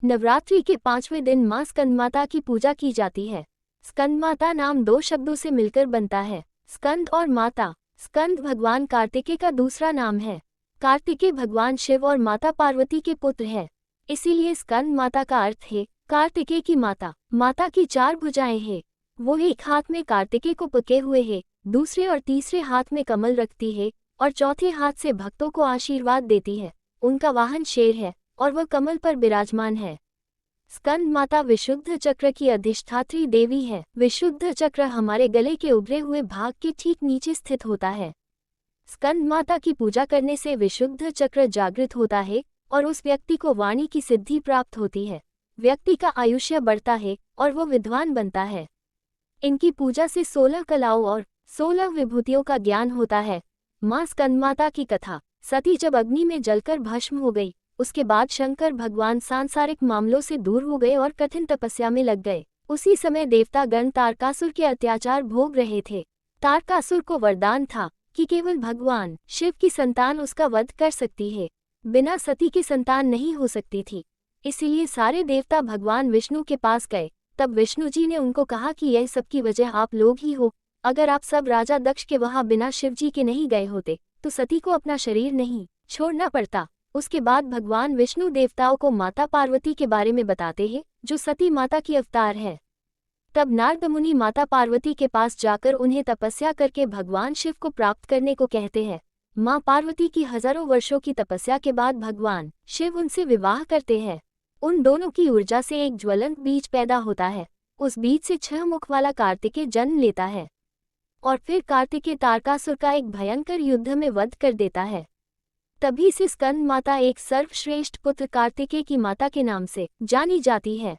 नवरात्रि के 5वें दिन मां स्कंदमाता की पूजा की जाती है। स्कंदमाता नाम दो शब्दों से मिलकर बनता है, स्कंद और माता। स्कंद भगवान कार्तिकेय का दूसरा नाम है। कार्तिकेय भगवान शिव और माता पार्वती के पुत्र है, इसीलिए स्कंद माता का अर्थ है कार्तिकेय की माता। माता की 4 भुजाएं हैं। वो एक हाथ में कार्तिकेय को पकड़े हुए है, दूसरे और तीसरे हाथ में कमल रखती है और चौथे हाथ से भक्तों को आशीर्वाद देती है। उनका वाहन शेर है और वह कमल पर विराजमान है। स्कंद माता विशुद्ध चक्र की अधिष्ठात्री देवी है। विशुद्ध चक्र हमारे गले के उभरे हुए भाग के ठीक नीचे स्थित होता है। स्कंद माता की पूजा करने से विशुद्ध चक्र जागृत होता है और उस व्यक्ति को वाणी की सिद्धि प्राप्त होती है। व्यक्ति का आयुष्य बढ़ता है और वो विद्वान बनता है। इनकी पूजा से 16 कलाओं और 16 विभूतियों का ज्ञान होता है। मां स्कंदमाता की कथा। सती जब अग्नि में जलकर भस्म हो गई, उसके बाद शंकर भगवान सांसारिक मामलों से दूर हो गए और कठिन तपस्या में लग गए। उसी समय देवता गण तारकासुर के अत्याचार भोग रहे थे। तारकासुर को वरदान था कि केवल भगवान शिव की संतान उसका वध कर सकती है, बिना सती की संतान नहीं हो सकती थी। इसीलिए सारे देवता भगवान विष्णु के पास गए। तब विष्णु जी ने उनको कहा कि यह सबकी वजह आप लोग ही हो। अगर आप सब राजा दक्ष के वहां बिना शिव जी के नहीं गए होते तो सती को अपना शरीर नहीं छोड़ना पड़ता। उसके बाद भगवान विष्णु देवताओं को माता पार्वती के बारे में बताते हैं, जो सती माता की अवतार है। तब नारद मुनि माता पार्वती के पास जाकर उन्हें तपस्या करके भगवान शिव को प्राप्त करने को कहते हैं। मां पार्वती की हजारों वर्षों की तपस्या के बाद भगवान शिव उनसे विवाह करते हैं। उन दोनों की ऊर्जा से एक ज्वलंत बीज पैदा होता है। उस बीज से 6 मुख वाला कार्तिकेय जन्म लेता है और फिर कार्तिकेय तारकासुर का एक भयंकर युद्ध में वध कर देता है। तभी से स्कंद माता एक सर्वश्रेष्ठ पुत्र कार्तिकेय की माता के नाम से जानी जाती है।